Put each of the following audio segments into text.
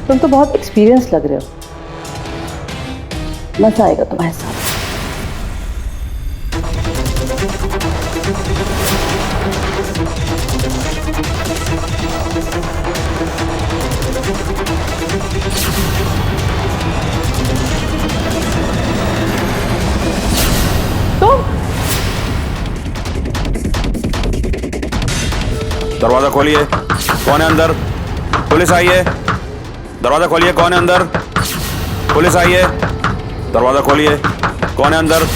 तुम तो बहुत एक्सपीरियंस लग रहे हो, मजा आएगा तुम्हारे साथ। दरवाजा खोलिए, कौन है अंदर? पुलिस आई है। दरवाजा खोलिए, कौन है अंदर? पुलिस आई है। दरवाजा खोलिए, कौन है अंदर?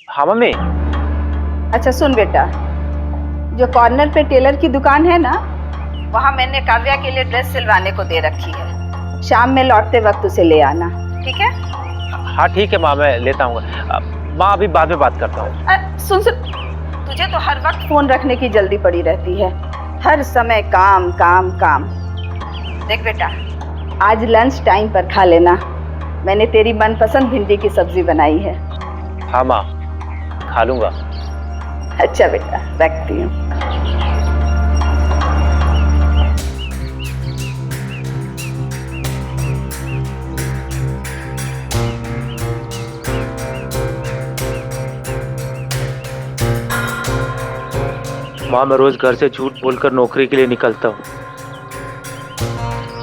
हाँ मम्मी। अच्छा सुन बेटा, जो कॉर्नर पे टेलर की दुकान है ना, वहाँ मैंने काव्या के लिए ड्रेस सिलवाने को दे रखी है। शाम में लौटते वक्त उसे ले आना, ठीक है? हाँ ठीक है माँ, मैं लेता आऊँगा। माँ अभी बाद में बात करता हूँ। सुन सुन, तुझे तो हर वक्त फोन रखने की जल्दी पड़ी रहती है, हर समय काम काम काम। देख बेटा, आज लंच टाइम पर खा लेना, मैंने तेरी मनपसंद भिंडी की सब्जी बनाई है। हाँ माँ, खा लूँगा। अच्छा बेटा, रखती हूँ। माँ मैं रोज घर से झूठ बोलकर नौकरी के लिए निकलता हूँ।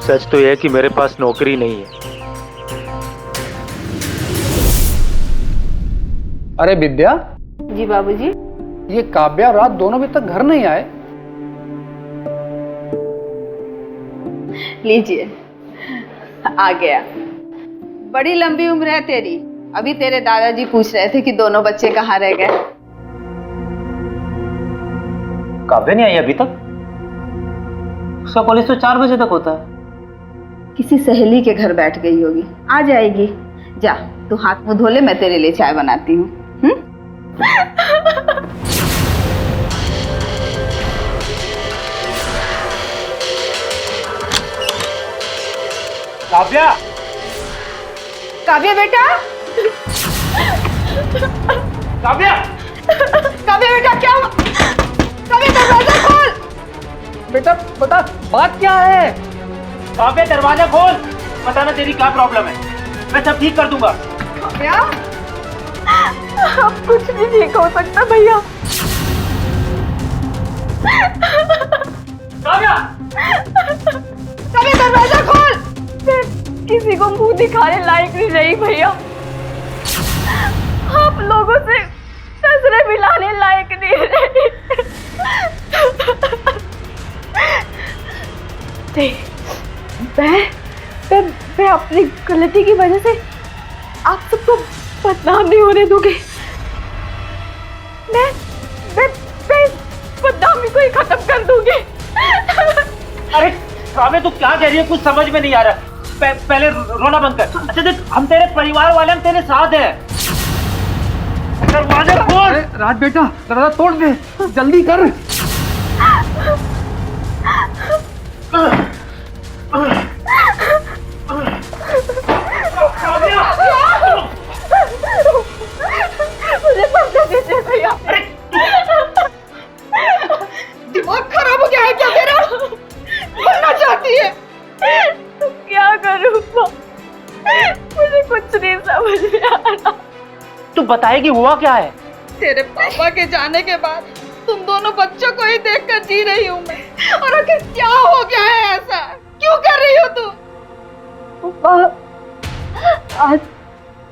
सच तो यह है कि मेरे पास नौकरी नहीं है। अरे विद्या। जी बाबूजी। ये काव्या और रात दोनों अभी तक घर नहीं आए। लीजिए, आ गया। बड़ी लंबी उम्र है तेरी। अभी तेरे दादाजी पूछ रहे थे कि दोनों बच्चे कहाँ रह गए। काव्या नहीं आई अभी तक? उसका कॉलेज तो 4 बजे तक होता है। किसी सहेली के घर बैठ गई होगी, आ जाएगी। जा तू हाथ मुंह धो ले, मैं तेरे लिए चाय बनाती हूँ। काव्या, काव्या बेटा, काव्या, काव्या बेटा, क्या हुआ? काव्या दरवाजा खोल। बेटा बता, बात क्या है? काव्या दरवाजा खोल। बताना तेरी क्या प्रॉब्लम है, मैं सब ठीक कर दूंगा। काव्या, अब कुछ भी ठीक हो सकता भैया। काव्या, काव्या दरवाजा खोल। किसी को मुंह दिखाने लायक नहीं रही भैया, आप लोगों से नजरें मिलाने लायक नहीं रही। मैं अपनी गलती की वजह से आप सबको बदनाम नहीं होने दूंगी। मैं बदनामी को ही खत्म कर दूंगी। अरे काव्या तू क्या कह रही है, कुछ समझ में नहीं आ रहा। पहले रोना बंद कर। अच्छा देख, हम तेरे परिवार वाले, हम तेरे साथ हैं। दरवाजा खोल। राज बेटा, दरवाजा तोड़ दे, जल्दी कर। मुझे समझा दीजिए भैया। दिमाग खराब हो गया है क्या तेरा? मरना चाहती है? क्या करूं माँ? मुझे कुछ नहीं समझ में आ रहा। तू बताएगी हुआ क्या है? तेरे पापा के जाने के बाद तुम दोनों बच्चों को ही देखकर जी रही हूँ मैं। और आखिर क्या हो गया है ऐसा? क्यों कर रही हो तू?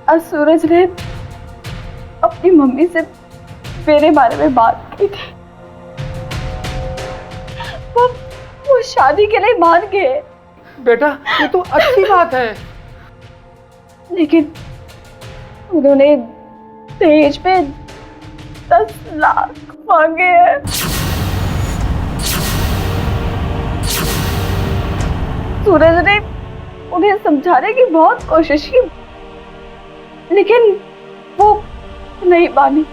आज सूरज ने अपनी मम्मी से मेरे बारे में बात की थी। वो शादी के लिए मान गए। बेटा ये तो अच्छी बात है, लेकिन उन्होंने दहेज पे 10 लाख मांगे हैं। सूरज ने उन्हें समझाने की बहुत कोशिश की, लेकिन वो नहीं मानी।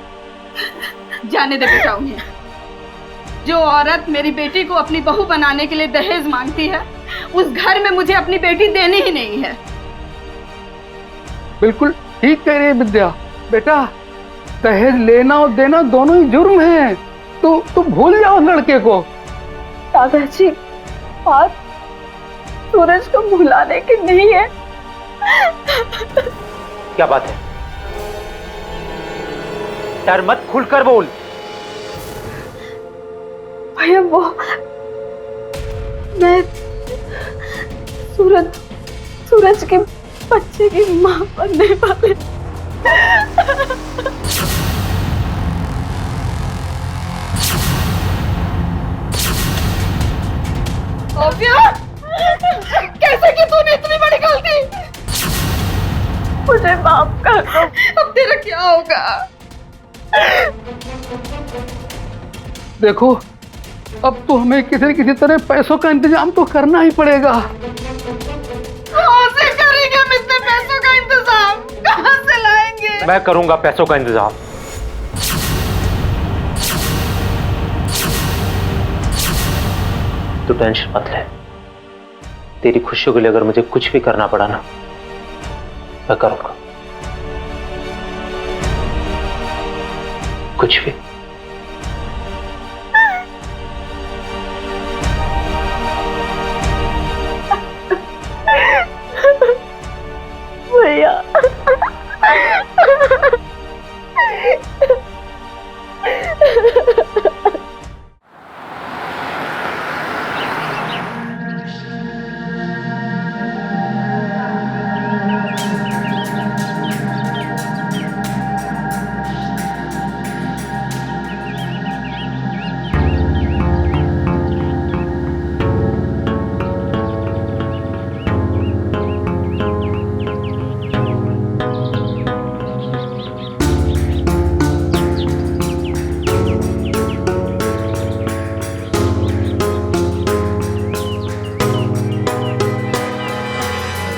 जाने दे बेटा उन्हें। जो औरत मेरी बेटी को अपनी बहू बनाने के लिए दहेज मांगती है, उस घर में मुझे अपनी बेटी देनी ही नहीं है। बिल्कुल ठीक कह रही है विद्या। बेटा, दहेज लेना और देना दोनों ही जुर्म है। तू भूल जाओ लड़के को। दादाजी, बात सूरज को भुलाने की नहीं है। क्या बात है? डर मत, खुलकर बोल। भैया, वो मैं सूरज के बच्चे की मां बनने वाले। कैसे की तूने इतनी बड़ी गलती? मुझे माफ कर दो। अब तेरा क्या होगा? देखो, अब तो हमें किसी न किसी तरह पैसों का इंतजाम तो करना ही पड़ेगा। कहाँ से करेंगे हम इतने पैसों का इंतजाम? कहाँ से लाएंगे? मैं करूंगा पैसों का इंतजाम। तू टेंशन मत ले। तेरी खुशियों के लिए अगर मुझे कुछ भी करना पड़ा ना, मैं करूंगा। कुछ भी। भैया,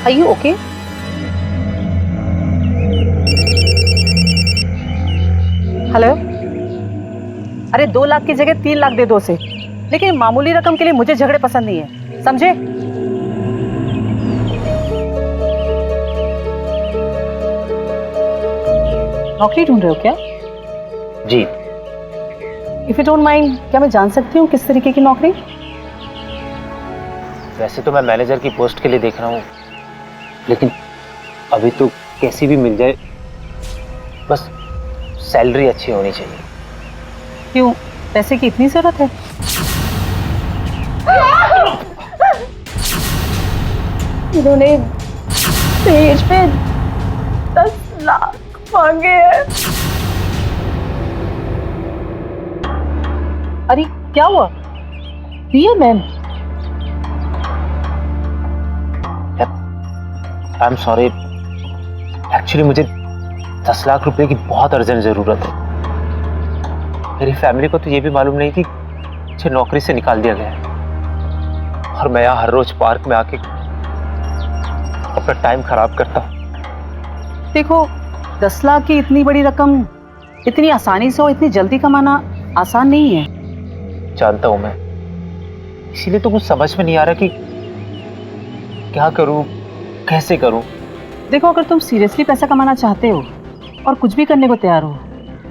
Are you okay? हेलो, अरे 2 लाख की जगह 3 लाख दे दो उसे, लेकिन मामूली रकम के लिए मुझे झगड़े पसंद नहीं है, समझे? नौकरी ढूंढ रहे हो क्या? जी। इफ यू डोंट माइंड, क्या मैं जान सकती हूँ किस तरीके की नौकरी? वैसे तो मैं मैनेजर की पोस्ट के लिए देख रहा हूँ, लेकिन अभी तो कैसी भी मिल जाए, बस सैलरी अच्छी होनी चाहिए। क्यों, पैसे की इतनी जरूरत है? इन्होंने दहेज पे 10 लाख मांगे हैं। अरे क्या हुआ? Real ma'am? I am sorry, actually मुझे 10 लाख रुपए की बहुत अर्जेंट जरूरत है। मेरी फैमिली को तो ये भी मालूम नहीं कि मुझे नौकरी से निकाल दिया गया है, और मैं यहाँ हर रोज पार्क में आके अपना टाइम खराब करता हूँ। देखो, 10 लाख की इतनी बड़ी रकम इतनी आसानी से और इतनी जल्दी कमाना आसान नहीं है। जानता हूँ मैं, इसीलिए तो कुछ समझ में नहीं आ रहा कि क्या करूँ, कैसे करूँ। देखो, अगर तुम सीरियसली पैसा कमाना चाहते हो और कुछ भी करने को तैयार हो,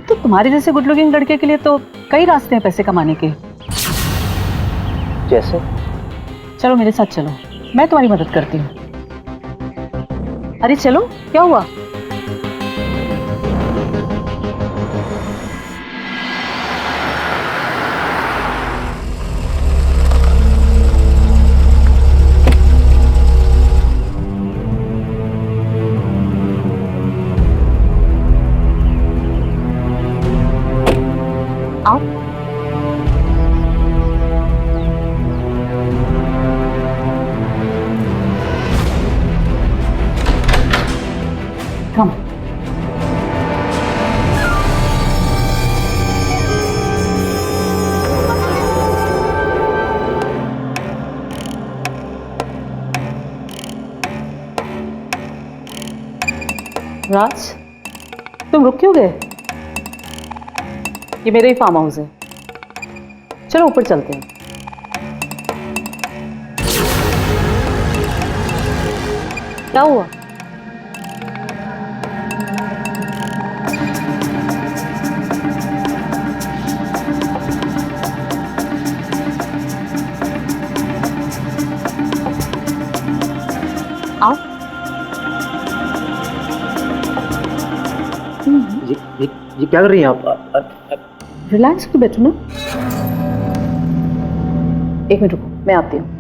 तो तुम्हारे जैसे गुड लुकिंग लड़के के लिए तो कई रास्ते हैं पैसे कमाने के। जैसे? चलो मेरे साथ चलो, मैं तुम्हारी मदद करती हूँ। अरे चलो, क्या हुआ? आओ। Come. राज, तुम रुक क्यों गए? ये मेरा ही फार्म हाउस है, चलो ऊपर चलते हैं। क्या हुआ? आओ। ये क्या कर रही हैं आप? रिलैक्स होकर बैठो ना। एक मिनट रुको, मैं आती हूँ।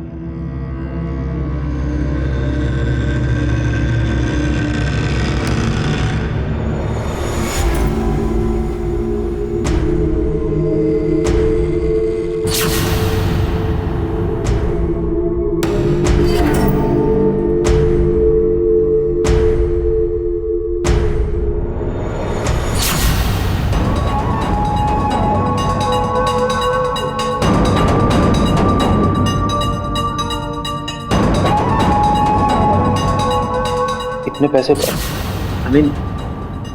इतने पैसे आई मीन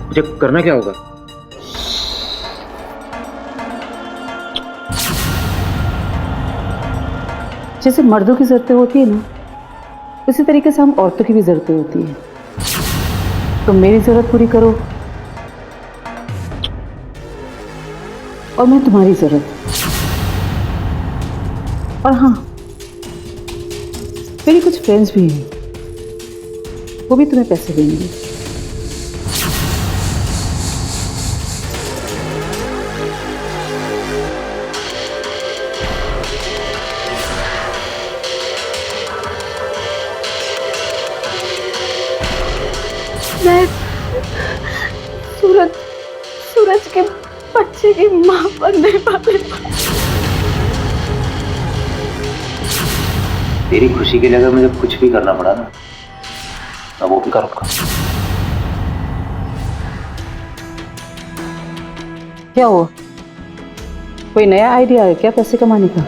मुझे करना क्या होगा? जैसे मर्दों की जरूरतें होती है ना, उसी तरीके से हम औरतों की भी जरूरतें होती है। तुम मेरी जरूरत पूरी करो और मैं तुम्हारी जरूरत। और हाँ, मेरी कुछ फ्रेंड्स भी हैं, वो भी तुम्हें पैसे देंगे। मैं सूरज के बच्चे की मां बनने वाली। तेरी खुशी के लिए अगर मुझे कुछ भी करना पड़ा ना, मैं वो भी करूंगा। क्या हुआ? कोई नया आइडिया है क्या पैसे कमाने का?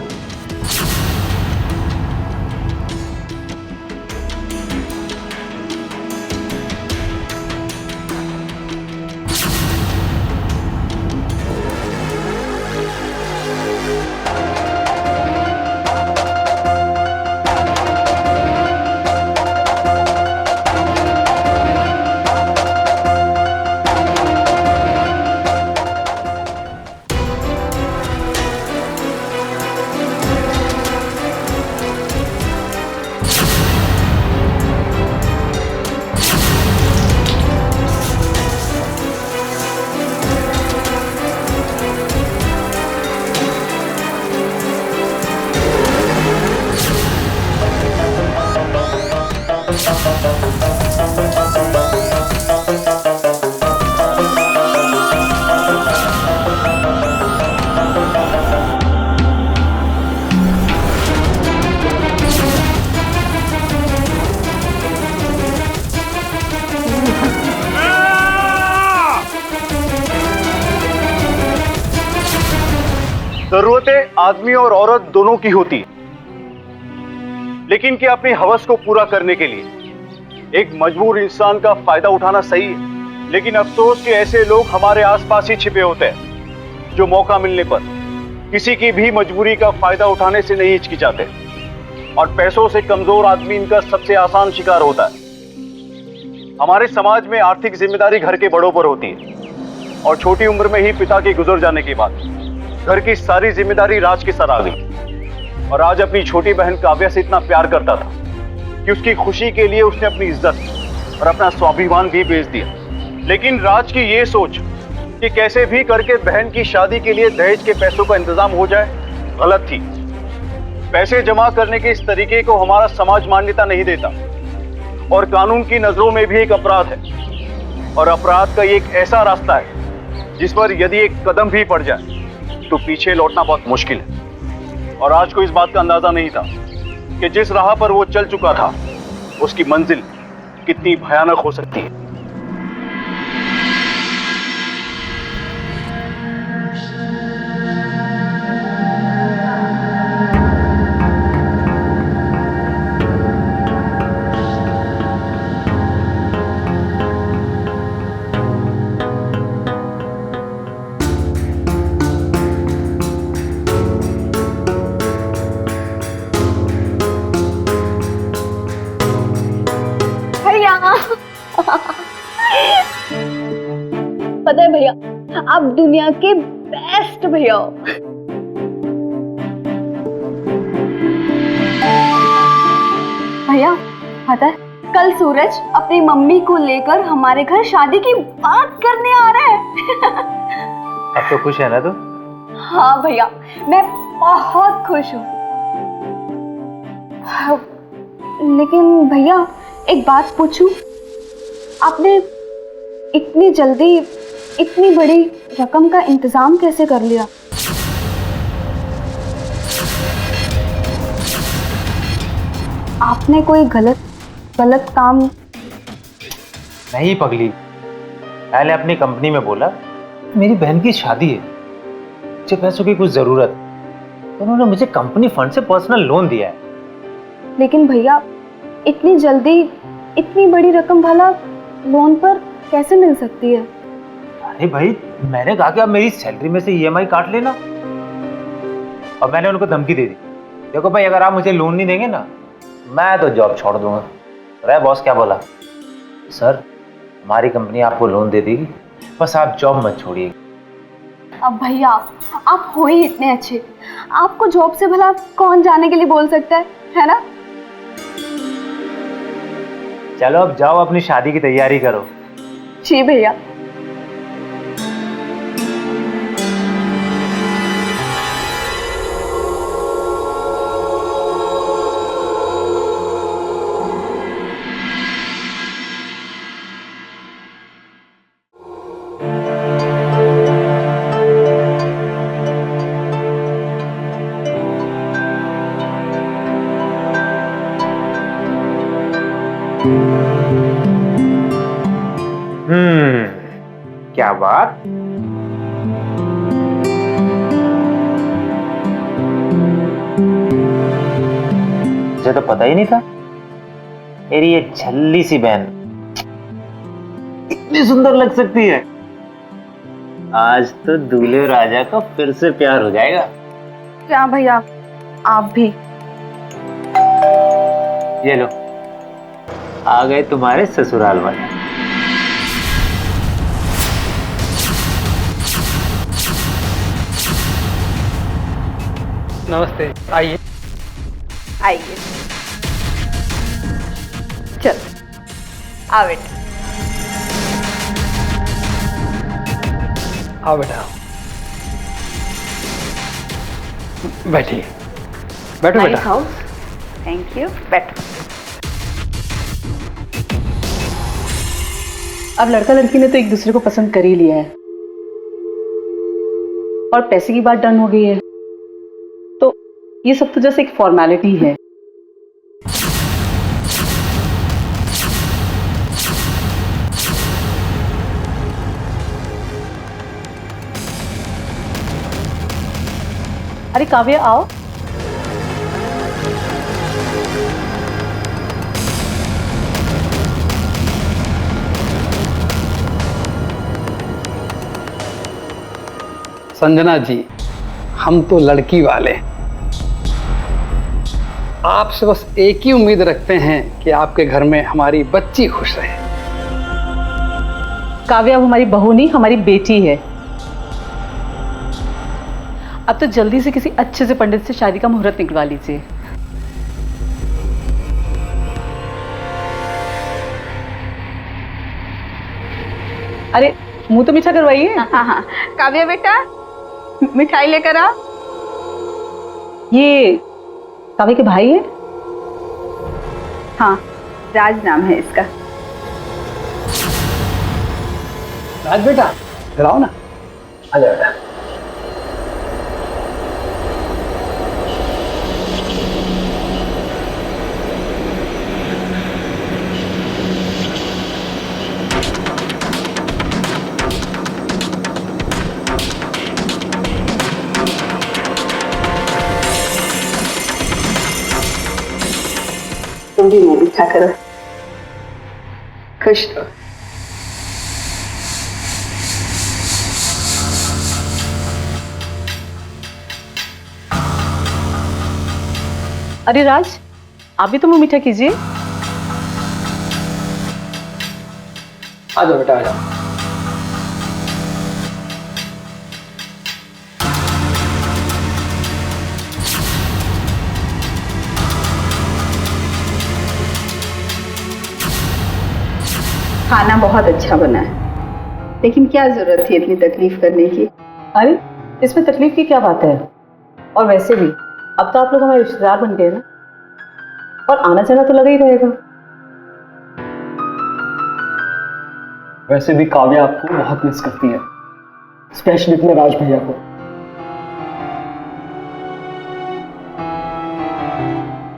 जरूरतें आदमी और औरत दोनों की होती है, लेकिन क्या अपनी हवस को पूरा करने के लिए एक मजबूर इंसान का फायदा उठाना सही है? लेकिन अफसोस कि ऐसे लोग हमारे आसपास ही छिपे होते हैं, जो मौका मिलने पर किसी की भी मजबूरी का फायदा उठाने से नहीं हिचकिचाते, और पैसों से कमजोर आदमी इनका सबसे आसान शिकार होता है। हमारे समाज में आर्थिक जिम्मेदारी घर के बड़ों पर होती है, और छोटी उम्र में ही पिता के गुजर जाने के बाद घर की सारी जिम्मेदारी राज के सर आ गई। और आज अपनी छोटी बहन काव्या से इतना प्यार करता था कि उसकी खुशी के लिए उसने अपनी इज्जत और अपना स्वाभिमान भी बेच दिया। लेकिन राज की ये सोच कि कैसे भी करके बहन की शादी के लिए दहेज के पैसों का इंतजाम हो जाए, गलत थी। पैसे जमा करने के इस तरीके को हमारा समाज मान्यता नहीं देता, और कानून की नजरों में भी एक अपराध है। और अपराध का ये एक ऐसा रास्ता है जिस पर यदि एक कदम भी पड़ जाए तो पीछे लौटना बहुत मुश्किल है। और आज को इस बात का अंदाजा नहीं था कि जिस राह पर वो चल चुका था उसकी मंजिल कितनी भयानक हो सकती है। है भैया, आप दुनिया के बेस्ट भैया हो। भैया पता है, कल सूरज अपनी मम्मी को लेकर हमारे घर शादी की बात करने आ रहा है। अब तो खुश है ना तू? हाँ भैया, मैं बहुत खुश हूँ। लेकिन भैया एक बात पूछूं, आपने इतनी जल्दी इतनी बड़ी रकम का इंतजाम कैसे कर लिया? आपने कोई गलत काम? नहीं पगली, पहले अपनी कंपनी में बोला मेरी बहन की शादी है, मुझे पैसों की कुछ जरूरत है, तो उन्होंने मुझे कंपनी फंड से पर्सनल लोन दिया है। लेकिन भैया इतनी जल्दी इतनी बड़ी रकम भला लोन पर कैसे मिल सकती है? अरे भाई, मैंने कहा कि आप मेरी सैलरी में से ईएमआई काट लेना, और मैंने उनको धमकी दे दी, देखो भाई अगर आप मुझे लोन नहीं देंगे ना, मैं तो जॉब छोड़ दूंगा। अरे बॉस क्या बोला? सर हमारी कंपनी आपको लोन दे देगी, बस आप जॉब मत छोड़िए। अब भैया आप हो ही इतने अच्छे, आपको जॉब से भला कौन जाने के लिए बोल सकता है ना? चलो अब जाओ अपनी शादी की तैयारी करो। जी भैया। क्या बात? मुझे तो पता ही नहीं था मेरी ये झल्ली सी बहन इतनी सुंदर लग सकती है। आज तो दूल्हे राजा का फिर से प्यार हो जाएगा। क्या भैया, आप भी? ये लो, आ गए तुम्हारे ससुराल वाले। नमस्ते, आइए। आइए, चल आ बेटा। आओ बेटा, बैठिए। बैठो नाइस बेटा। हाउस, थैंक यू, बैठो। अब लड़का लड़की ने तो एक दूसरे को पसंद कर ही लिया है और पैसे की बात डन हो गई है, तो ये सब तो जैसे एक फॉर्मेलिटी है। अरे काव्या आओ। संजना जी, हम तो लड़की वाले आपसे बस एक ही उम्मीद रखते हैं कि आपके घर में हमारी बच्ची खुश रहे। काव्या अब हमारी बहू नहीं, हमारी बेटी है। अब तो जल्दी से किसी अच्छे से पंडित से शादी का मुहूर्त निकलवा लीजिए। अरे मुंह तो मीठा करवाइए। हाँ हाँ, काव्या बेटा मिठाई लेकर आ। ये काव्या के भाई है? हाँ, राज नाम है इसका। राज बेटा, इधर आओ ना। आ जाओ बेटा। तुम भी मुंह मीठा करो, खुश रहो। अरे राज, आप भी तो मुंह मीठा कीजिए। आ जाओ बेटा, आ जाओ। खाना बहुत अच्छा बना है, लेकिन क्या जरूरत थी इतनी तकलीफ करने की। अरे इसमें तकलीफ की क्या बात है? और वैसे भी अब तो आप लोग हमारे रिश्तेदार बन गए ना, और आना जाना तो लगा ही रहेगा। वैसे भी काव्या आपको बहुत मिस करती है, स्पेशली अपने राज भैया को।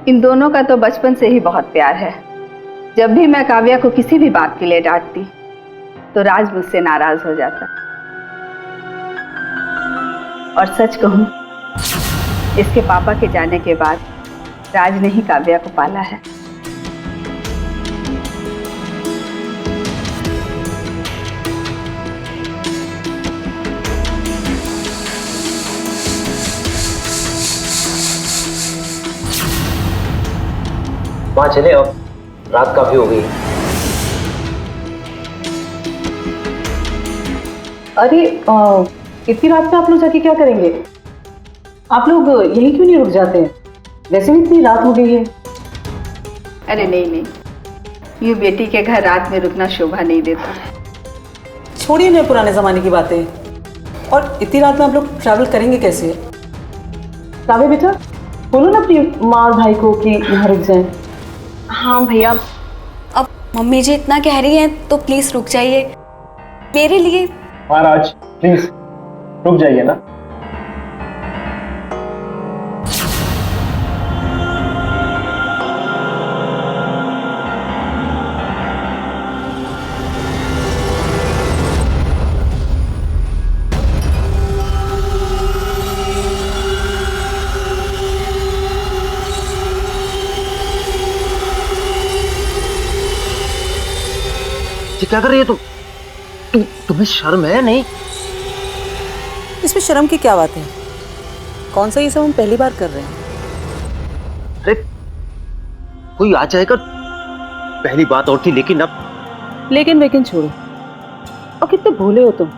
इन दोनों का तो बचपन से ही बहुत प्यार है। जब भी मैं काव्या को किसी भी बात के लिए डांटती तो राज मुझसे नाराज हो जाता। और सच कहूं, इसके पापा के जाने के बाद राज ने ही काव्या को पाला है। वहां चले, अब रात काफी हो गई। अरे इतनी रात में आप लोग जाके क्या करेंगे? आप लोग यहीं क्यों नहीं रुक जाते हैं? वैसे भी इतनी रात हो गई है। अरे नहीं, यूं बेटी के घर रात में रुकना शोभा नहीं देता। छोड़िए ना पुराने जमाने की बातें। और इतनी रात में आप लोग ट्रैवल करेंगे कैसे? काव्या बेटा, बोलो ना अपनी माँ और भाई को कि यहाँ रुक जाएं। हाँ भैया, अब मम्मी जी इतना कह रही हैं तो प्लीज रुक जाइए मेरे लिए। महाराज प्लीज रुक जाइए ना। ये क्या कर रही है तुम्हें शर्म है नहीं? इसमें शर्म की क्या बात है? कौन सा ये सब हम पहली बार कर रहे हैं? अरे कोई आ जाएगा। पहली बात और थी, लेकिन अब लेकिन छोड़ो। और कितने भोले हो तुम।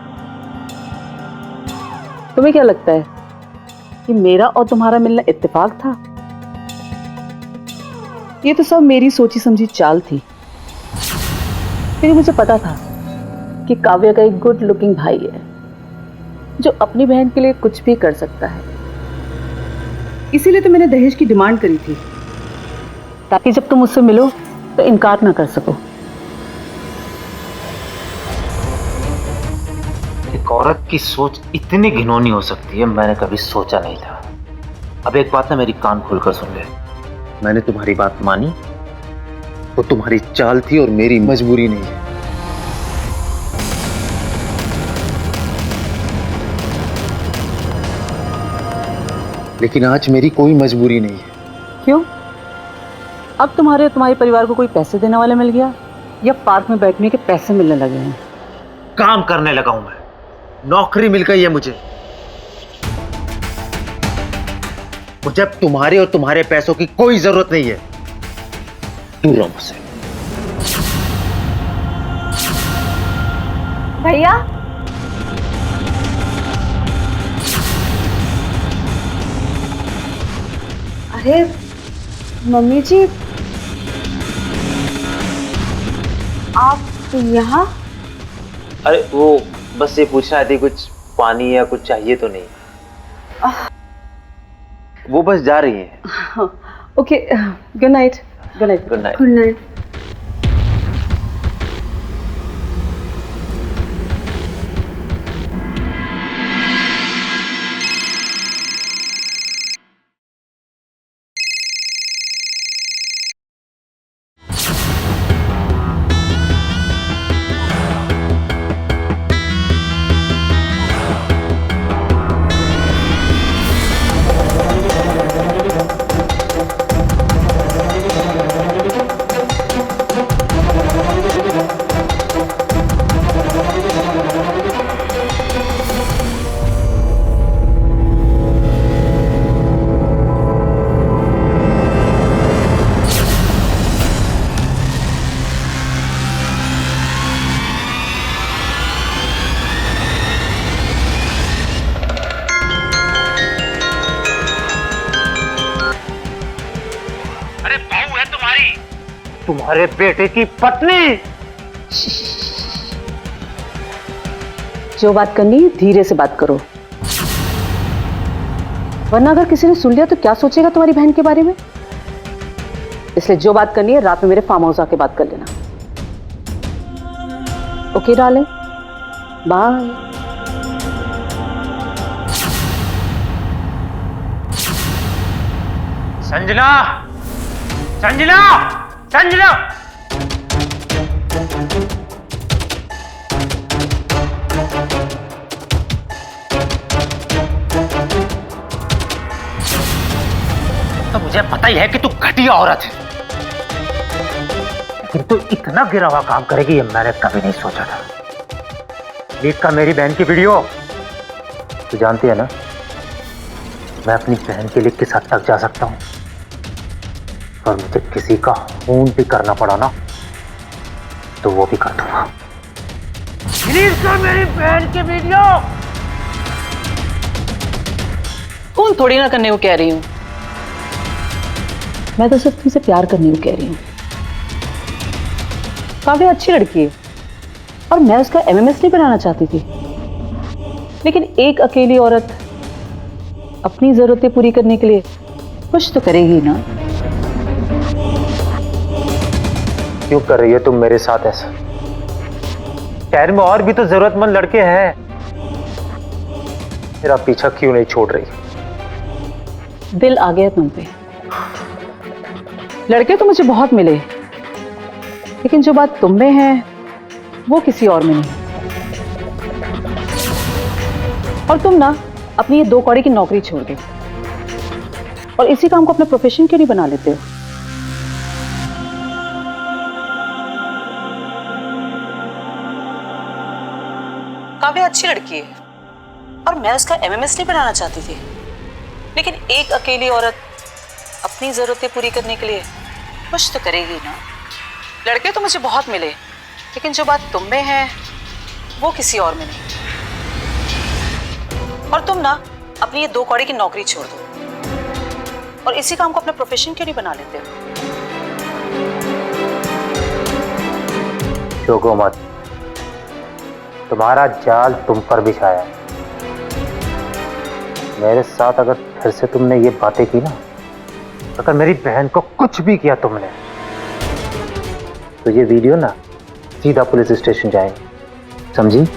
तुम्हें क्या लगता है कि मेरा और तुम्हारा मिलना इत्तेफाक था? ये तो सब मेरी सोची समझी चाल थी। क्योंकि मुझे पता था कि काव्या का एक गुड लुकिंग भाई है जो अपनी बहन के लिए कुछ भी कर सकता है। इसीलिए तो मैंने दहेज की डिमांड करी थी, ताकि जब तुम मुझसे मिलो तो इनकार ना कर सको। एक औरत की सोच इतनी घिनौनी हो सकती है, मैंने कभी सोचा नहीं था। अब एक बात ना मेरी कान खोलकर सुन ले। मैंने तुम्हारी बात मानी, वो तुम्हारी चाल थी और मेरी मजबूरी नहीं है। लेकिन आज मेरी कोई मजबूरी नहीं है। क्यों? अब तुम्हारे और तुम्हारे परिवार को कोई पैसे देने वाला मिल गया, या पार्क में बैठने के पैसे मिलने लगे हैं? काम करने लगा हूं मैं, नौकरी मिल गई है मुझे। मुझे अब तुम्हारे और तुम्हारे पैसों की कोई जरूरत नहीं है। दूर रहो मुझसे। भैया, अरे मम्मी जी, आप यहाँ? अरे वो बस ये पूछना थी, कुछ पानी या कुछ चाहिए तो नहीं? वो बस जा रही है। Okay, good night. Good night. Good night. Good night. तुम्हारे बेटे की पत्नी जो बात करनी है धीरे से बात करो, वरना अगर किसी ने सुन लिया तो क्या सोचेगा तुम्हारी बहन के बारे में। इसलिए जो बात करनी है रात में मेरे फार्म हाउस आके बात कर लेना। Okay darling, bye. Sanjana, Sanjana, Sanjana. तो मुझे पता ही है कि तू घटिया औरत है, लेकिन तू इतना गिरा हुआ काम करेगी ये मैंने कभी नहीं सोचा था। लीक का मेरी बहन की वीडियो, तू जानती है ना मैं अपनी बहन के लिए किस हद तक जा सकता हूं, और मुझे किसी का खून भी करना पड़ा ना तो वो भी कर दूंगा। प्लीज कर मेरी बहन की वीडियो। कौन थोड़ी ना करने को कह रही हूं, मैं तो सिर्फ तुमसे प्यार करने को कह रही हूं। काव्य अच्छी लड़की है और मैं उसका एमएमएस नहीं बनाना चाहती थी, लेकिन एक अकेली औरत अपनी जरूरतें पूरी करने के लिए कुछ तो करेगी ना। क्यों कर रही है तुम मेरे साथ ऐसा? शहर में और भी तो जरूरतमंद लड़के हैं, मेरा पीछा क्यों नहीं छोड़ रही? दिल आ गया तुम पे। लड़के तो मुझे बहुत मिले, लेकिन जो बात तुम में है वो किसी और में नहीं। और तुम ना अपनी ये 2 कौड़ी की नौकरी छोड़ दो और इसी काम को अपना प्रोफेशन क्यों नहीं बना लेते हो? काव्या अच्छी लड़की है और मैं उसका एमएमएस नहीं बनाना चाहती थी, लेकिन एक अकेली औरत अपनी जरूरतें पूरी करने के लिए कुछ तो करेगी ना। लड़के तो मुझे बहुत मिले, लेकिन जो बात तुम में है वो किसी और में नहीं। और तुम ना अपनी ये 2 कौड़ी की नौकरी छोड़ दो और इसी काम को अपना प्रोफेशन क्यों नहीं बना लेते हो? चौको मत, तुम्हारा जाल तुम पर बिछाया है। मेरे साथ अगर फिर से तुमने ये बातें की ना, अगर मेरी बहन को कुछ भी किया तुमने, तो ये वीडियो ना सीधा पुलिस स्टेशन जाएगी, समझी?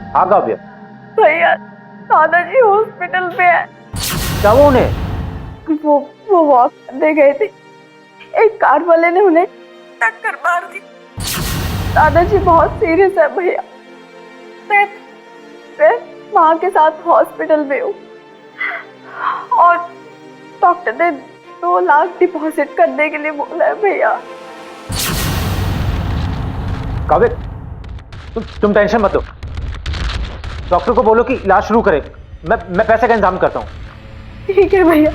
हाँ काव्य, भैया दादाजी हॉस्पिटल पे है। क्या वो उन्हें? वो वॉक करने गए थे, एक कार वाले ने उन्हें टक्कर मार दी। दादाजी बहुत सीरियस है भैया। मैं माँ के साथ हॉस्पिटल में हूँ और डॉक्टर ने 2 लाख डिपॉजिट करने के लिए बोला है भैया। काव्य, तुम टेंशन मत लो, डॉक्टर को बोलो कि इलाज शुरू करे, मैं पैसे का इंतजाम करता हूँ। ठीक है भैया।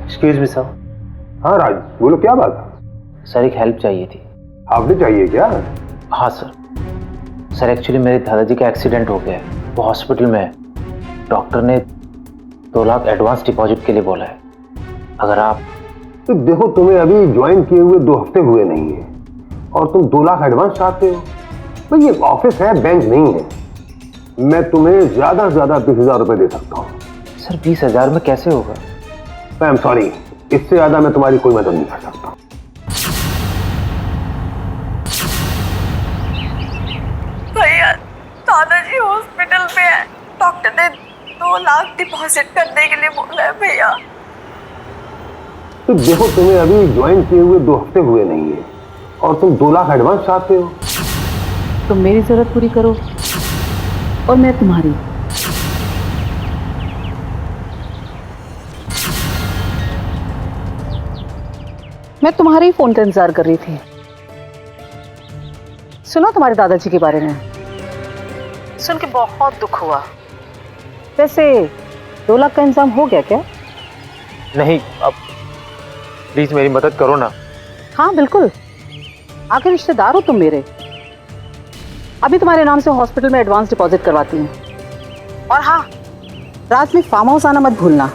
Excuse me sir. हाँ राज, बोलो क्या बात है? सर एक हेल्प चाहिए थी। आपने चाहिए क्या? हाँ सर। सर एक्चुअली मेरे दादाजी का एक्सीडेंट हो गया है, वो हॉस्पिटल में है। डॉक्टर ने 2 लाख एडवांस डिपॉजिट के लिए बोला है। अगर आप तो देखो, तुम्हें अभी ज्वाइन किए हुए 2 हफ्ते हुए नहीं है और तुम 2 लाख एडवांस चाहते हो? तो ये ऑफिस है, बैंक नहीं है। मैं तुम्हें ज्यादा से ज्यादा 20,000 रुपए दे सकता हूँ। सर 20,000 में कैसे होगा? आई एम सॉरी, इससे ज्यादा मैं तुम्हारी कोई मदद नहीं कर सकता। भैया दादाजी हॉस्पिटल में है, डॉक्टर ने 2 लाख डिपॉजिट करने के लिए बोला है भैया। तो देखो, तुम्हें अभी ज्वाइन किए हुए 2 हफ्ते हुए नहीं है और तुम 2 लाख एडवांस चाहते हो। तुम मेरी जरूरत पूरी करो और मैं तुम्हारी। मैं तुम्हारे ही फोन का इंतजार कर रही थी। सुना तुम्हारे दादाजी के बारे में? सुन के बहुत दुख हुआ। वैसे 2 लाख का इंतजाम हो गया क्या? नहीं, अब प्लीज मेरी मदद करो ना। हाँ बिल्कुल, आखिर रिश्तेदार हो तुम मेरे। अभी तुम्हारे नाम से हॉस्पिटल में एडवांस डिपॉजिट करवाती हूँ। और हाँ, रात में फार्म हाउस आना मत भूलना,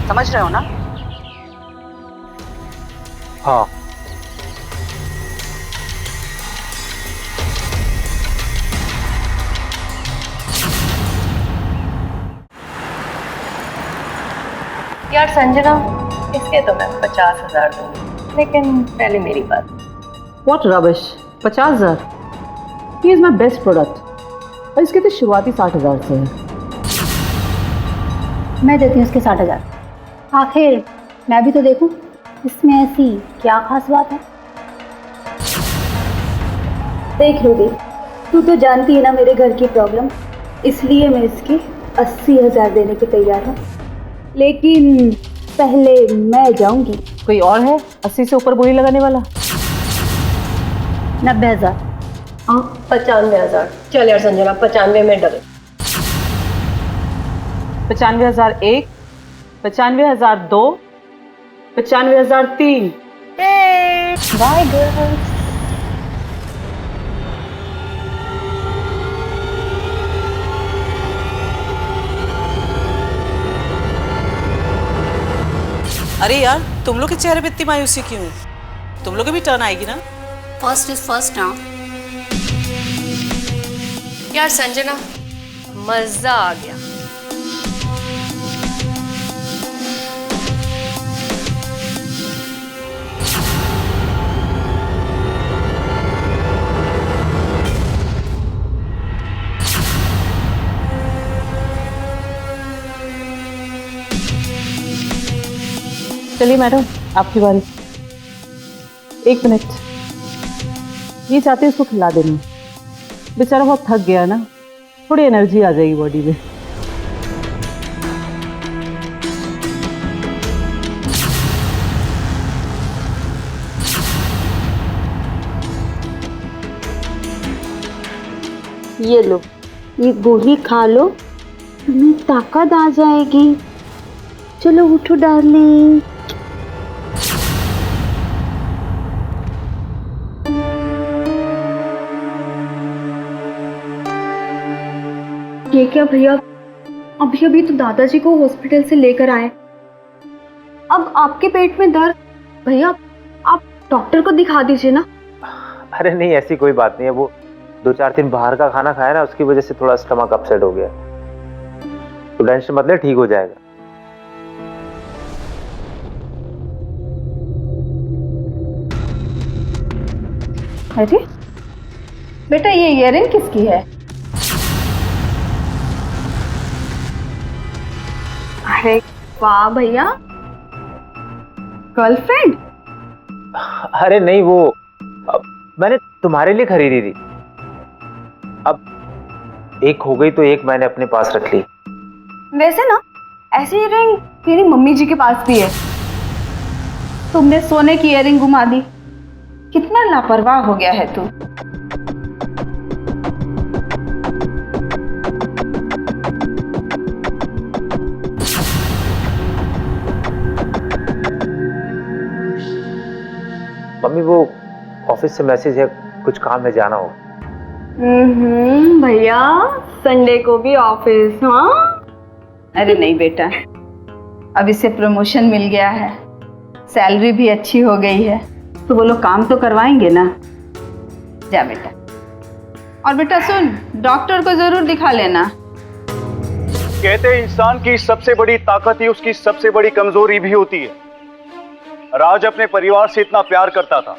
समझ रहे हो ना? हाँ। यार संजना, इसके तो मैं 50,000 दूंगी, लेकिन पहले मेरी बात। What rubbish? 50,000? He is my best product. और इसके तो शुरुआती 60,000 से है। मैं देती हूँ इसके 60,000। आखिर मैं भी तो देखूं इसमें ऐसी क्या खास बात है। देख लो देख, तू तो जानती है ना मेरे घर की प्रॉब्लम, इसलिए मैं इसकी 80,000 देने के तैयार हूँ, लेकिन पहले मैं जाऊंगी। कोई और है 80 से ऊपर बोली लगाने वाला? 90,000। 95,000। चल यार संजना, 95 में डबल। 95,001, 95,002, 95,003। Bye girls. अरे यार, तुम लोग के चेहरे पे इतनी मायूसी क्यों है? तुम लोग की भी टर्न आएगी ना? फर्स्ट इज फर्स्ट ना। यार संजना, मजा आ गया। चलिए मैडम, आपकी बारी। 1 मिनट, ये चाहते इसको खिला देना, बेचारा बहुत थक गया ना, थोड़ी एनर्जी आ जाएगी बॉडी में। ये लो, ये गोली खा लो, तुम्हें ताकत आ जाएगी। चलो उठो डार्लिंग। ये क्या भैया, अभी अभी तो दादाजी को हॉस्पिटल से लेकर आए, अब आपके पेट में दर्द। भैया आप डॉक्टर को दिखा दीजिए ना। अरे नहीं, ऐसी कोई बात नहीं है, वो 2-4 दिन बाहर का खाना खाया ना, उसकी वजह से थोड़ा स्टमक अपसेट हो गया। तो टेंशन मत ले, ठीक हो जाएगा। अरे बेटा, ये इयररिंग किसकी है? अरे वाह भैया, गर्लफ्रेंड? अरे नहीं, वो मैंने तुम्हारे लिए खरीदी थी। अब एक हो गई तो एक मैंने अपने पास रख ली। वैसे ना, ऐसी इयररिंग मेरी मम्मी जी के पास भी है। तुमने सोने की इयररिंग घुमा दी, कितना लापरवाह हो गया है तू। मम्मी, वो ऑफिस से मैसेज है, कुछ काम है, जाना हो। भैया, संडे को भी ऑफिस? हाँ। अरे नहीं बेटा, अब इसे प्रमोशन मिल गया है, सैलरी भी अच्छी हो गई है, तो वो लोग काम तो करवाएंगे ना। जा बेटा। और बेटा सुन, डॉक्टर को जरूर दिखा लेना। कहते हैं इंसान की सबसे बड़ी ताकत ही उसकी सबसे बड़ी कमजोरी भी होती है। राज अपने परिवार से इतना प्यार करता था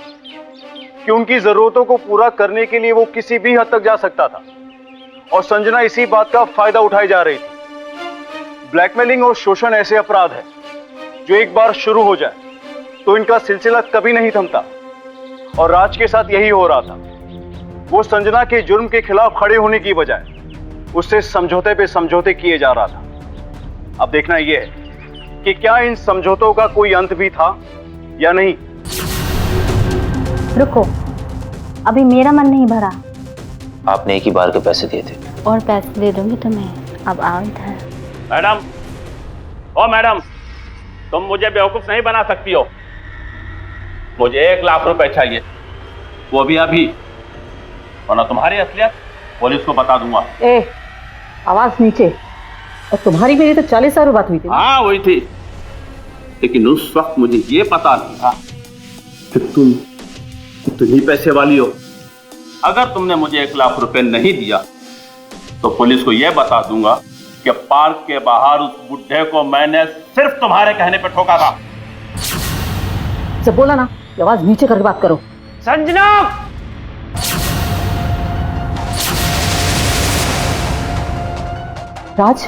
कि उनकी जरूरतों को पूरा करने के लिए वो किसी भी हद तक जा सकता था, और संजना इसी बात का फायदा उठाई जा रही थी। ब्लैकमेलिंग और शोषण ऐसे अपराध है जो एक बार शुरू हो जाए तो इनका सिलसिला कभी नहीं थमता, और राज के साथ यही हो रहा था। वो संजना के जुर्म के खिलाफ खड़े होने की बजाय उससे समझौते पे समझौते किए जा रहा था। अब देखना यह है कि क्या इन समझौतों का कोई अंत भी था या नहीं। रुको, अभी मेरा मन नहीं भरा। आपने एक ही बार के पैसे दिए थे। और पैसे दे दूंगी तुम्हें, अब आओ इधर। मैडम, ओ मैडम, तुम मुझे बेवकूफ नहीं बना सकती हो। मुझे 1 लाख रुपए चाहिए, वो भी अभी, वरना तुम्हारी असलियत पुलिस को बता दूंगा। ए, आवाज नीचे। और तुम्हारी मेरी तो 40,000 बात हुई थी। हाँ वही थी, लेकिन उस वक्त मुझे ये पता नहीं था कि तुम इतनी पैसे वाली हो। अगर तुमने मुझे 1 लाख रुपए नहीं दिया तो पुलिस को यह बता दूंगा कि पार्क के बाहर उस बुढ़े को मैंने सिर्फ तुम्हारे कहने पर ठोका था। जब बोला ना, आवाज नीचे करके बात करो। संजना! राज,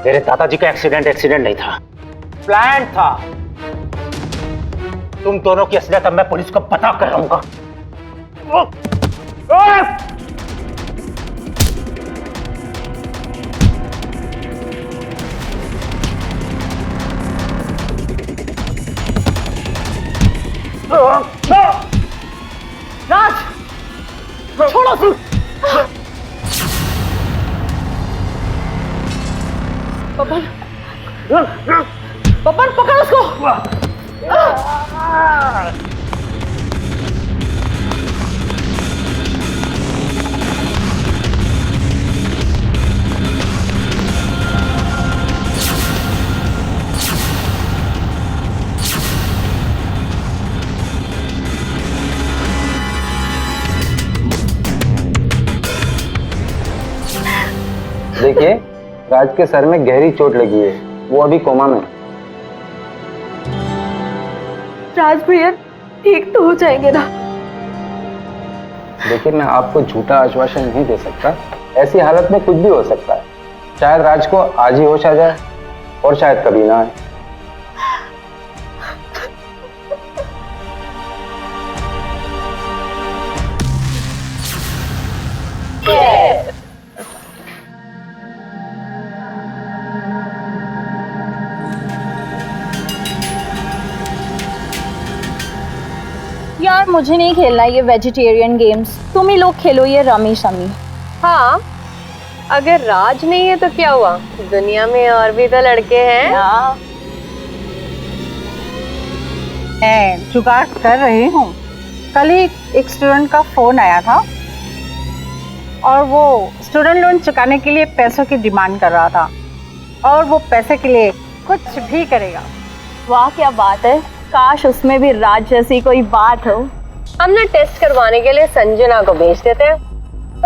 मेरे दादाजी का एक्सीडेंट नहीं था, प्लान था। तुम दोनों की असलियत अब मैं पुलिस को पता कर रहूंगा। राज, छोड़ो तू। पपन, पपन पकड़ उसको। देखिए, राज के सर में गहरी चोट लगी है, वो अभी कोमा में। राज भैया ठीक तो हो जाएंगे ना? देखिए, मैं आपको झूठा आश्वासन नहीं दे सकता। ऐसी हालत में कुछ भी हो सकता है। शायद राज को आज ही होश आ जाए और शायद कभी ना आए। यार मुझे नहीं खेलना ये वेजिटेरियन गेम्स, तुम ही लोग खेलो ये रमी शमी। हाँ, अगर राज नहीं है तो क्या हुआ, दुनिया में और भी तो लड़के हैं। मैं जुगाड़ कर रही हूँ। कल ही एक स्टूडेंट का फोन आया था और वो स्टूडेंट लोन चुकाने के लिए पैसों की डिमांड कर रहा था और वो पैसे के लिए कुछ भी करेगा। वाह क्या बात है, काश उसमें भी राज जैसी कोई बात हो। हम ना टेस्ट करवाने के लिए संजना को भेज देते हैं,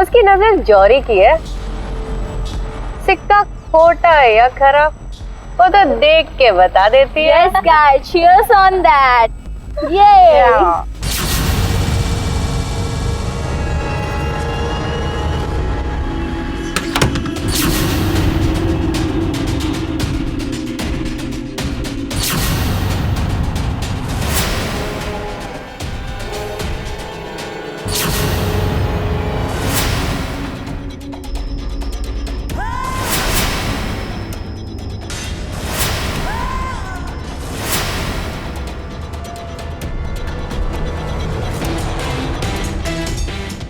उसकी नजर जौहरी की है। सिक्का खोटा है या खरा वो तो देख के बता देती है। Yes guys, cheers on that. Yay!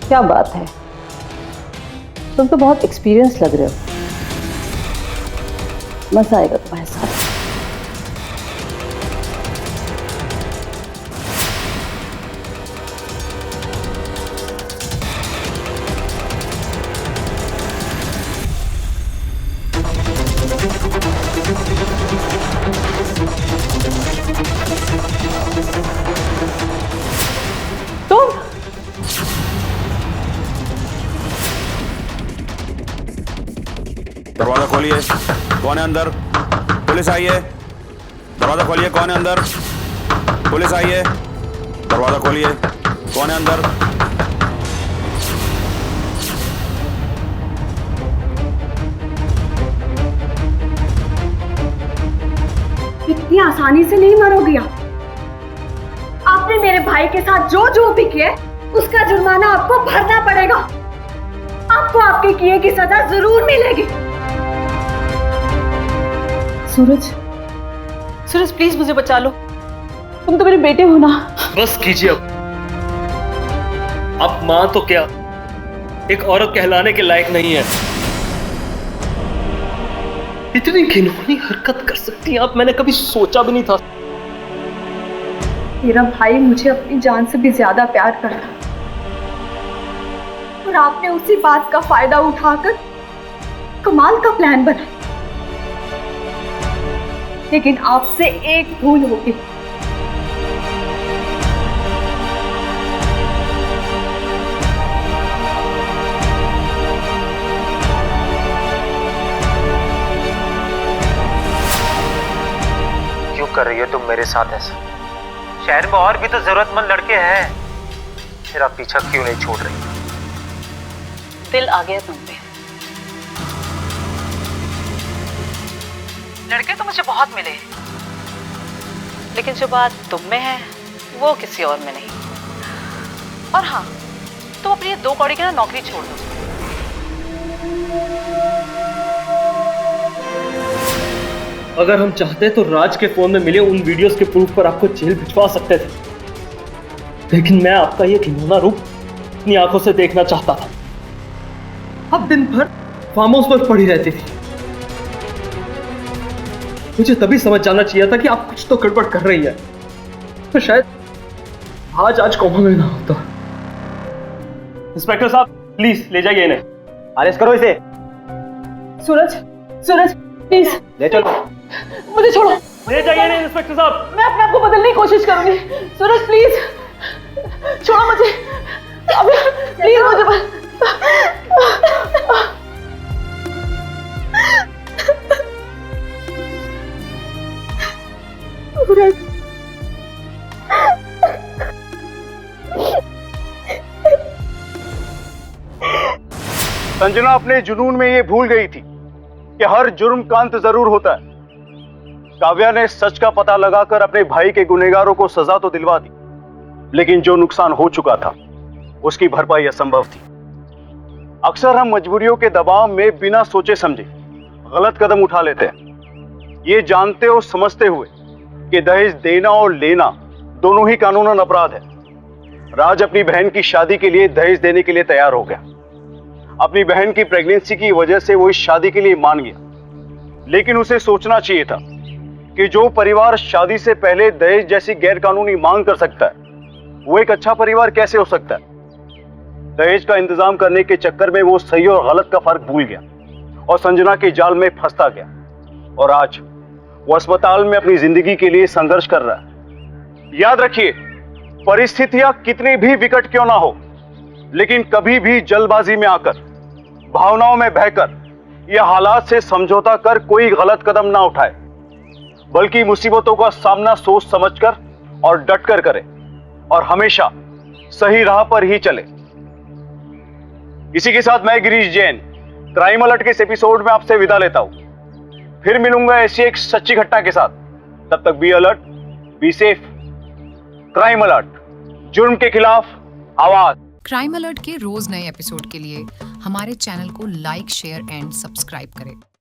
क्या बात है, तुम तो बहुत एक्सपीरियंस लग रहे हो। मजा आएगा तुम्हारे साथ। दरवाजा खोलिए, कौन है अंदर? पुलिस आई है। दरवाजा खोलिए, कौन है अंदर? पुलिस आई है। दरवाजा खोलिए, कौन है अंदर? इतनी आसानी से नहीं मरोगे आप। आपने मेरे भाई के साथ जो जो भी किया उसका जुर्माना आपको भरना पड़ेगा। आपको आपके किए की सजा जरूर मिलेगी। सूरज, सूरज प्लीज मुझे बचा लो। तुम तो मेरे बेटे हो ना। बस कीजिए अब। आप मां तो क्या, एक औरत कहलाने के लायक नहीं है। इतनी घिनौनी हरकत कर सकती हैं आप, मैंने कभी सोचा भी नहीं था। मेरा भाई मुझे अपनी जान से भी ज्यादा प्यार करता और आपने उसी बात का फायदा उठाकर कमाल का प्लान बनाया। लेकिन आपसे एक भूल होगी। क्यों कर रही हो तुम मेरे साथ ऐसा? शहर में और भी तो जरूरतमंद लड़के हैं, फिर आप पीछा क्यों नहीं छोड़ रही? दिल आ गया तुम पे। लड़के तो मुझे बहुत मिले, लेकिन जो बात तुम में है वो किसी और में नहीं। और हाँ, तुम अपनी ये 2 कौड़ी की ना नौकरी छोड़ दो। अगर हम चाहते तो राज के फोन में मिले उन वीडियोस के प्रूफ पर आपको जेल भिजवा सकते थे, लेकिन मैं आपका ये घिनौना रूप अपनी आंखों से देखना चाहता था। अब दिन भर फार्म हाउस पर पड़ी रहती थी। मुझे तभी समझ जाना चाहिए था कि आप कुछ तो गड़बड़ कर रही है, तो शायद आज कोमा में ना होता। इंस्पेक्टर साहब प्लीज ले जाइए इन्हें, अरेस्ट करो इसे। सूरज प्लीज ले चलो। मुझे छोड़ो। ले जाइए इन्हें इंस्पेक्टर साहब। मैं अपने आप को बदलने की कोशिश करूंगी। सूरज प्लीज छोड़ो मुझे। अब प्लीज मुझे संजना अपने जुनून में ये भूल गई थी कि हर जुर्म का अंत जरूर होता है। काव्या ने सच का पता लगाकर अपने भाई के गुनहगारों को सजा तो दिलवा दी, लेकिन जो नुकसान हो चुका था उसकी भरपाई असंभव थी। अक्सर हम मजबूरियों के दबाव में बिना सोचे समझे गलत कदम उठा लेते हैं, ये जानते और समझते हुए कि दहेज देना और लेना दोनों ही कानूनन अपराध है। राज अपनी बहन की शादी के लिए दहेज देने के लिए तैयार हो गया। अपनी बहन की प्रेगनेंसी की वजह से वो इस शादी के लिए मान गया, लेकिन उसे सोचना चाहिए था कि जो परिवार शादी से पहले दहेज जैसी गैर कानूनी मांग कर सकता है वो एक अच्छा परिवार कैसे हो सकता है। दहेज का इंतजाम करने के चक्कर में वो सही और गलत का फर्क भूल गया और संजना के जाल में फंसता गया, और आज वो अस्पताल में अपनी जिंदगी के लिए संघर्ष कर रहा है। याद रखिए, परिस्थितियां कितनी भी विकट क्यों ना हो, लेकिन कभी भी जल्दबाजी में आकर, भावनाओं में बहकर या हालात से समझौता कर कोई गलत कदम ना उठाए, बल्कि मुसीबतों का सामना सोच समझकर और डटकर करे और हमेशा सही राह पर ही चले। इसी के साथ मैं गिरीश जैन क्राइम अलर्ट के इस एपिसोड में आपसे विदा लेता हूं। फिर मिलूंगा ऐसी एक सच्ची घटना के साथ। तब तक be alert, be safe. Crime alert, जुर्म के खिलाफ आवाज। क्राइम अलर्ट के रोज नए एपिसोड के लिए हमारे चैनल को लाइक, शेयर एंड सब्सक्राइब करें।